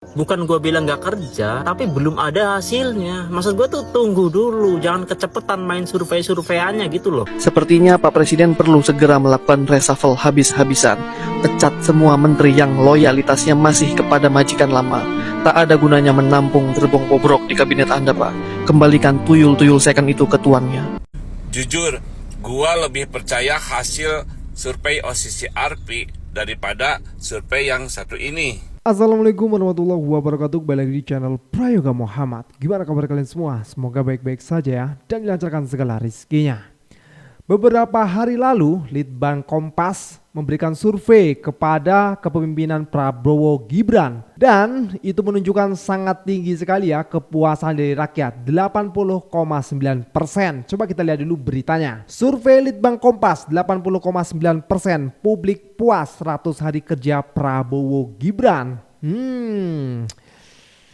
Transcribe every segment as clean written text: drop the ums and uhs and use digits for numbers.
Bukan gue bilang gak kerja, tapi belum ada hasilnya. Maksud gue tuh tunggu dulu, jangan kecepetan main survei-surveiannya gitu loh. Sepertinya Pak Presiden perlu segera melakukan reshuffle habis-habisan. Pecat semua menteri yang loyalitasnya masih kepada majikan lama. Tak ada gunanya menampung gerbong bobrok di kabinet Anda, Pak. Kembalikan tuyul-tuyul second itu ke tuannya. Jujur, gua lebih percaya hasil survei OCCRP daripada survei yang satu ini. Assalamualaikum warahmatullahi wabarakatuh. Kembali lagi di channel Prayoga Muhammad. Gimana kabar kalian semua? Semoga baik-baik saja ya, dan dilancarkan segala rizkinya. Beberapa hari lalu, Litbang Kompas memberikan survei kepada kepemimpinan Prabowo Gibran. Dan itu menunjukkan sangat tinggi sekali ya kepuasan dari rakyat, 80,9%. Coba kita lihat dulu beritanya. Survei Litbang Kompas, 80,9% publik puas 100 hari kerja Prabowo Gibran.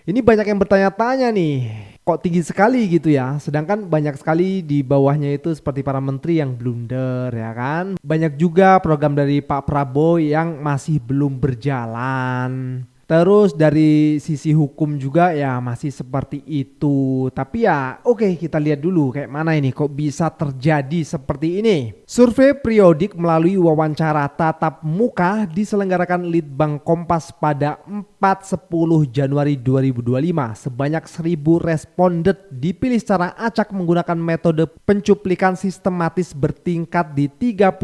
Ini banyak yang bertanya-tanya nih, kok tinggi sekali gitu ya, sedangkan banyak sekali di bawahnya itu seperti para menteri yang blunder ya kan. Banyak juga program dari Pak Prabowo yang masih belum berjalan. Terus dari sisi hukum juga ya masih seperti itu. Tapi ya oke, kita lihat dulu kayak mana ini kok bisa terjadi seperti ini. Survei periodik melalui wawancara tatap muka diselenggarakan Litbang Kompas pada 4-10 Januari 2025. Sebanyak 1.000 responden dipilih secara acak menggunakan metode pencuplikan sistematis bertingkat di 38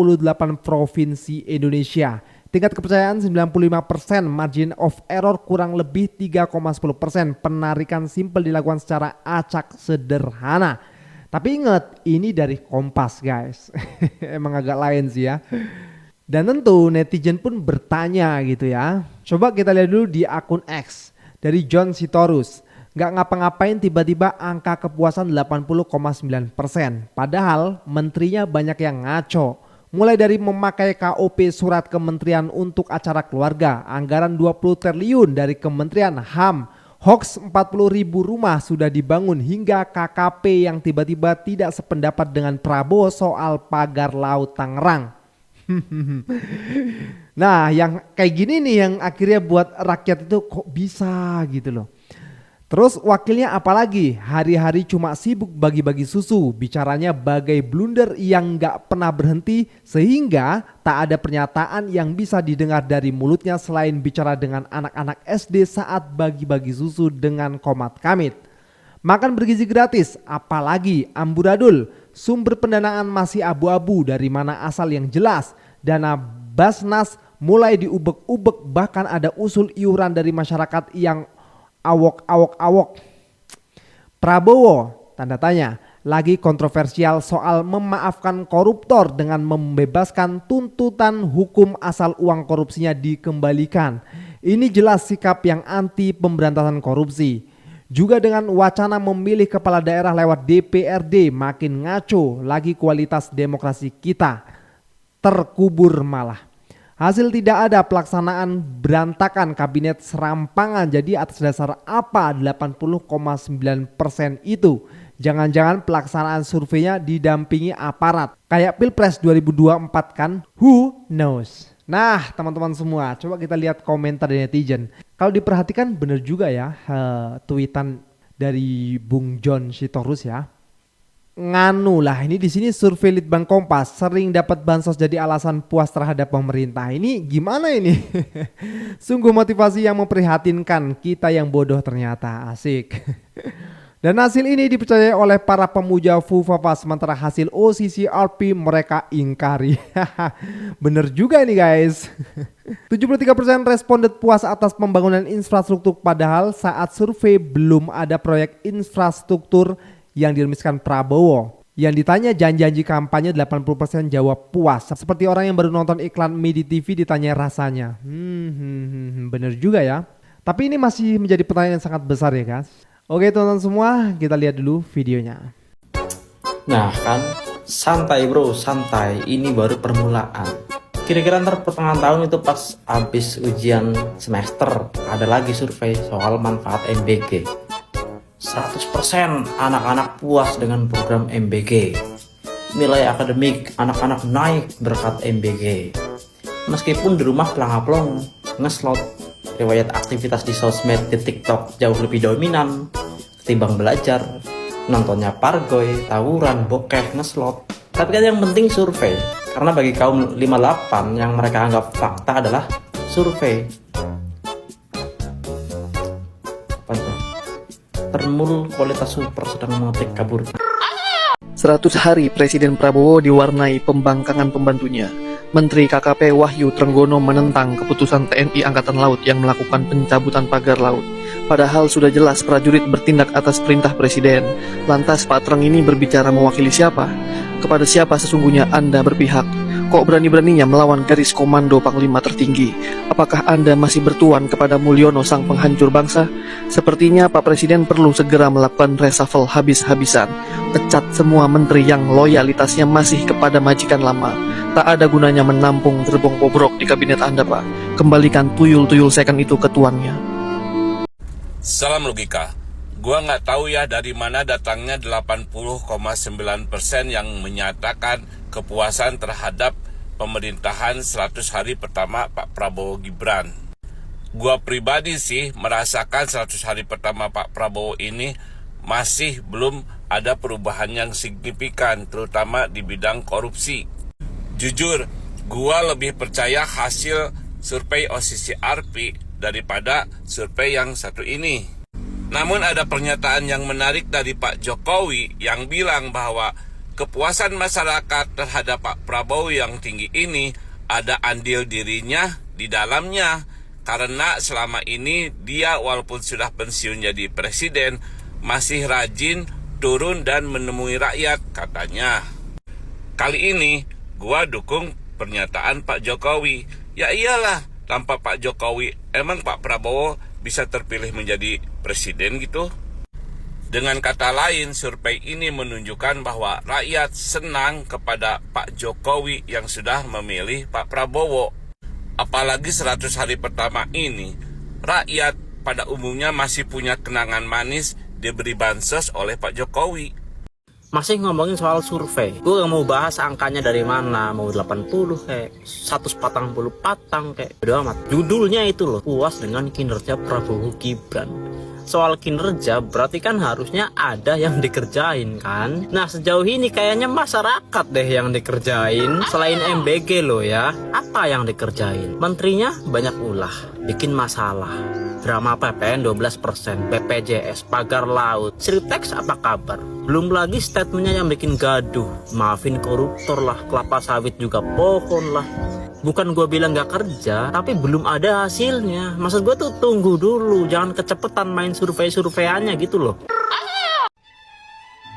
provinsi Indonesia. Tingkat kepercayaan 95%, margin of error kurang lebih 3,10%. Penarikan simpel dilakukan secara acak sederhana. Tapi ingat, ini dari Kompas guys. Emang agak lain sih ya. Dan tentu netizen pun bertanya gitu ya. Coba kita lihat dulu di akun X dari John Sitorus. Gak ngapa-ngapain tiba-tiba angka kepuasan 80,9%. Padahal menterinya banyak yang ngaco. Mulai dari memakai KOP surat kementerian untuk acara keluarga, anggaran 20 triliun dari Kementerian HAM, hoax 40.000 rumah sudah dibangun, hingga KKP yang tiba-tiba tidak sependapat dengan Prabowo soal pagar laut Tangerang. Nah yang kayak gini nih yang akhirnya buat rakyat itu kok bisa gitu loh. Terus wakilnya apalagi, hari-hari cuma sibuk bagi-bagi susu, bicaranya bagai blunder yang gak pernah berhenti, sehingga tak ada pernyataan yang bisa didengar dari mulutnya selain bicara dengan anak-anak SD saat bagi-bagi susu dengan komat kamit. Makan bergizi gratis, apalagi amburadul, sumber pendanaan masih abu-abu, dari mana asal yang jelas, dana Basnas mulai diubek-ubek, bahkan ada usul iuran dari masyarakat yang awok. Prabowo tanda tanya lagi kontroversial soal memaafkan koruptor dengan membebaskan tuntutan hukum asal uang korupsinya dikembalikan. Ini jelas sikap yang anti pemberantasan korupsi. Juga dengan wacana memilih kepala daerah lewat DPRD, makin ngaco lagi kualitas demokrasi kita. Terkubur malah. Hasil tidak ada, pelaksanaan berantakan, kabinet serampangan. Jadi atas dasar apa 80,9% itu? Jangan-jangan pelaksanaan surveinya didampingi aparat. Kayak Pilpres 2024 kan? Who knows? Nah teman-teman semua, coba kita lihat komentar dari netizen. Kalau diperhatikan bener juga ya tweetan dari Bung John Sitorus ya. Nganu lah, ini di sini survei Litbang Kompas, sering dapat bansos jadi alasan puas terhadap pemerintah. Ini gimana ini? Sungguh motivasi yang memprihatinkan, kita yang bodoh ternyata. Asik. Dan hasil ini dipercayai oleh para pemuja Fufafa, sementara hasil OCCRP mereka ingkari. Bener juga ini guys. 73% responden puas atas pembangunan infrastruktur, padahal saat survei belum ada proyek infrastruktur yang diremiskan Prabowo. Yang ditanya janji-janji kampanye, 80% jawab puas. Seperti orang yang baru nonton iklan mie di TV ditanya rasanya. Bener juga ya. Tapi ini masih menjadi pertanyaan yang sangat besar ya guys. Oke teman-teman semua, kita lihat dulu videonya. Nah kan, santai bro, santai. Ini baru permulaan. Kira-kira ntar pertengahan tahun itu pas habis ujian semester, ada lagi survei soal manfaat MBG. 100% anak-anak puas dengan program MBG. Nilai akademik anak-anak naik berkat MBG. Meskipun di rumah pelang-pelong, ngeslot, riwayat aktivitas di sosmed di TikTok jauh lebih dominan ketimbang belajar, nontonnya pargoy, tawuran, bokeh, ngeslot. Tapi kan yang penting survei, karena bagi kaum 58 yang mereka anggap fakta adalah survei. Apa itu? Termul kualitas super sedang mengetik kabur. 100 hari Presiden Prabowo diwarnai pembangkangan pembantunya. Menteri KKP Wahyu Trenggono menentang keputusan TNI Angkatan Laut yang melakukan pencabutan pagar laut. Padahal sudah jelas prajurit bertindak atas perintah Presiden. Lantas Pak Treng ini berbicara mewakili siapa? Kepada siapa sesungguhnya Anda berpihak? Kok berani-beraninya melawan garis komando Panglima tertinggi? Apakah Anda masih bertuan kepada Mulyono sang penghancur bangsa? Sepertinya Pak Presiden perlu segera melakukan reshuffle habis-habisan. Pecat semua menteri yang loyalitasnya masih kepada majikan lama. Tak ada gunanya menampung gerbong bobrok di kabinet Anda, Pak. Kembalikan tuyul-tuyul second itu ke tuannya. Salam logika. Gua nggak tahu ya dari mana datangnya 80,9% yang menyatakan kepuasan terhadap pemerintahan 100 hari pertama Pak Prabowo Gibran. Gua pribadi sih merasakan 100 hari pertama Pak Prabowo ini masih belum ada perubahan yang signifikan, terutama di bidang korupsi. Jujur, gua lebih percaya hasil survei OCCRP daripada survei yang satu ini. Namun ada pernyataan yang menarik dari Pak Jokowi yang bilang bahwa kepuasan masyarakat terhadap Pak Prabowo yang tinggi ini ada andil dirinya di dalamnya. Karena selama ini dia walaupun sudah pensiun jadi presiden, masih rajin turun dan menemui rakyat katanya. Kali ini gua dukung pernyataan Pak Jokowi. Ya iyalah, tanpa Pak Jokowi emang Pak Prabowo bisa terpilih menjadi presiden gitu? Dengan kata lain, survei ini menunjukkan bahwa rakyat senang kepada Pak Jokowi yang sudah memilih Pak Prabowo. Apalagi 100 hari pertama ini, rakyat pada umumnya masih punya kenangan manis diberi bansos oleh Pak Jokowi. Masih ngomongin soal survei, gue gak mau bahas angkanya dari mana, mau 80 kayak 140 patang kayak udah amat. Judulnya itu loh, puas dengan kinerja Prabowo Gibran. Soal kinerja berarti kan harusnya ada yang dikerjain kan. Nah sejauh ini kayaknya masyarakat deh yang dikerjain. Selain MBG loh ya, apa yang dikerjain? Menterinya banyak ulah, bikin masalah. Drama PPN 12%, BPJS, pagar laut, Sritex apa kabar? Belum lagi statementnya yang bikin gaduh, maafin koruptor lah, kelapa sawit juga pohon lah. Bukan gue bilang gak kerja, tapi belum ada hasilnya. Maksud gue tuh tunggu dulu, jangan kecepetan main survei-surveiannya gitu loh.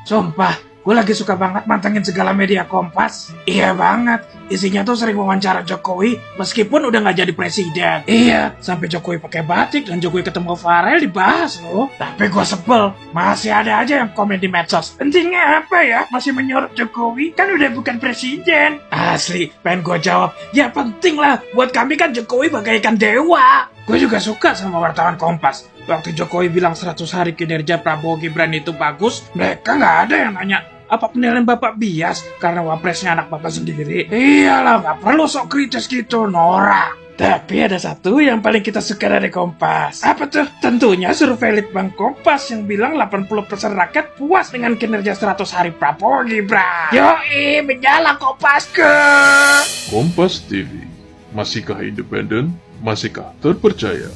Sumpah, gue lagi suka banget mantengin segala media Kompas. Iya banget, isinya tuh sering wawancara Jokowi meskipun udah gak jadi presiden. Iya, sampai Jokowi pakai batik dan Jokowi ketemu Farel dibahas loh. Tapi gue sebel, masih ada aja yang komen di medsos. Pentingnya apa ya, masih menyorot Jokowi, kan udah bukan presiden. Asli, pengen gue jawab, ya penting lah, buat kami kan Jokowi bagaikan dewa. Gue juga suka sama wartawan Kompas. Waktu Jokowi bilang 100 hari kinerja Prabowo Gibran itu bagus, mereka nggak ada yang nanya, apa penilaian Bapak bias karena wapresnya anak Bapak sendiri? Iyalah, nggak perlu sok kritis gitu, Nora. Tapi ada satu yang paling kita suka dari Kompas. Apa tuh? Tentunya survei Litbang Kompas yang bilang 80% rakyat puas dengan kinerja 100 hari Prabowo Gibran. Yoi, menyala Kompas ke. Kompas TV, masihkah independen? Masihkah terpercaya?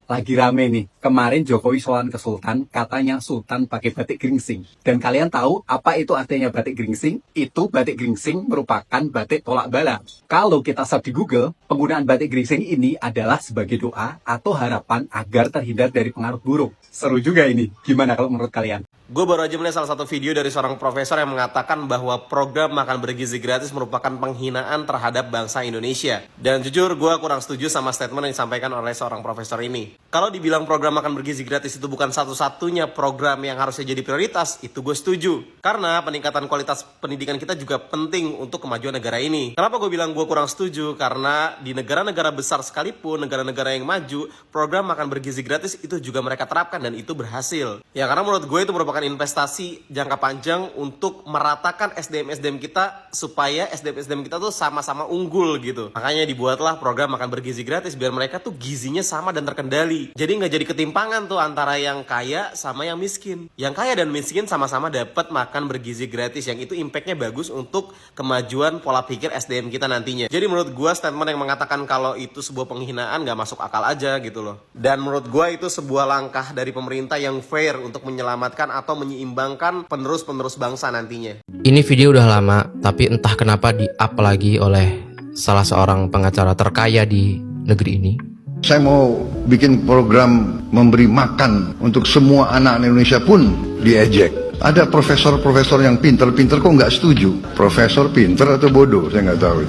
Lagi rame nih, kemarin Jokowi sowan ke Sultan, katanya Sultan pakai batik geringsing. Dan kalian tahu apa itu artinya batik geringsing? Itu batik geringsing merupakan batik tolak bala. Kalau kita search di Google, penggunaan batik geringsing ini adalah sebagai doa atau harapan agar terhindar dari pengaruh buruk. Seru juga ini, gimana kalau menurut kalian? Gue baru aja melihat salah satu video dari seorang profesor yang mengatakan bahwa program makan bergizi gratis merupakan penghinaan terhadap bangsa Indonesia. Dan jujur, gue kurang setuju sama statement yang disampaikan oleh seorang profesor ini. Kalau dibilang program makan bergizi gratis itu bukan satu-satunya program yang harusnya jadi prioritas, itu gue setuju. Karena peningkatan kualitas pendidikan kita juga penting untuk kemajuan negara ini. Kenapa gue bilang gue kurang setuju? Karena di negara-negara besar sekalipun, negara-negara yang maju, program makan bergizi gratis itu juga mereka terapkan dan itu berhasil. Ya karena menurut gue itu merupakan melakukan investasi jangka panjang untuk meratakan SDM kita supaya SDM kita tuh sama-sama unggul gitu. Makanya dibuatlah program makan bergizi gratis biar mereka tuh gizinya sama dan terkendali. Jadi nggak jadi ketimpangan tuh antara yang kaya sama yang miskin. Yang kaya dan miskin sama-sama dapat makan bergizi gratis, yang itu impactnya bagus untuk kemajuan pola pikir SDM kita nantinya. Jadi menurut gua statement yang mengatakan kalau itu sebuah penghinaan nggak masuk akal aja gitu loh. Dan menurut gua itu sebuah langkah dari pemerintah yang fair untuk menyelamatkan atau menyeimbangkan penerus-penerus bangsa nantinya. Ini video udah lama, tapi entah kenapa di-up lagi oleh salah seorang pengacara terkaya di negeri ini. Saya mau bikin program memberi makan untuk semua anak Indonesia pun diejek. Ada profesor-profesor yang pinter-pinter kok nggak setuju. Profesor pinter atau bodoh, saya nggak tahu.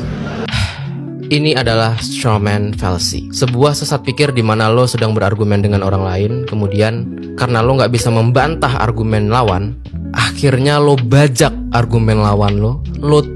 Ini adalah strawman fallacy, sebuah sesat pikir di mana lo sedang berargumen dengan orang lain, kemudian karena lo nggak bisa membantah argumen lawan, akhirnya lo bajak argumen lawan lo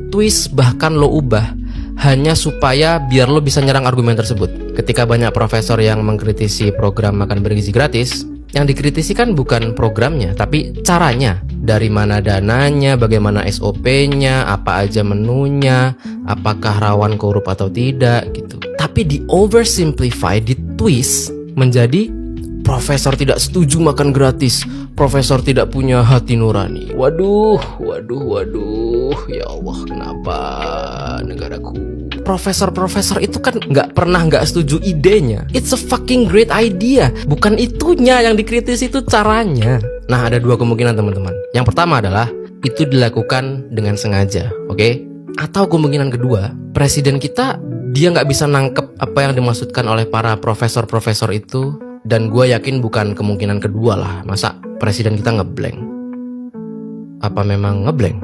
twist bahkan lo ubah hanya supaya biar lo bisa nyerang argumen tersebut. Ketika banyak profesor yang mengkritisi program makan bergizi gratis, yang dikritisi kan bukan programnya, tapi caranya. Dari mana dananya, bagaimana SOP-nya, apa aja menunya, apakah rawan korup atau tidak gitu. Tapi di oversimplify, di twist menjadi profesor tidak setuju makan gratis, profesor tidak punya hati nurani. Waduh, ya Allah, kenapa negaraku? Profesor-profesor itu kan nggak pernah nggak setuju idenya. It's a fucking great idea. Bukan itunya yang dikritisi, itu caranya. Nah, ada dua kemungkinan teman-teman. Yang pertama adalah itu dilakukan dengan sengaja, oke? Atau kemungkinan kedua, presiden kita dia nggak bisa nangkep apa yang dimaksudkan oleh para profesor-profesor itu. Dan gue yakin bukan kemungkinan kedua lah. Masa presiden kita ngeblank? Apa memang ngeblank?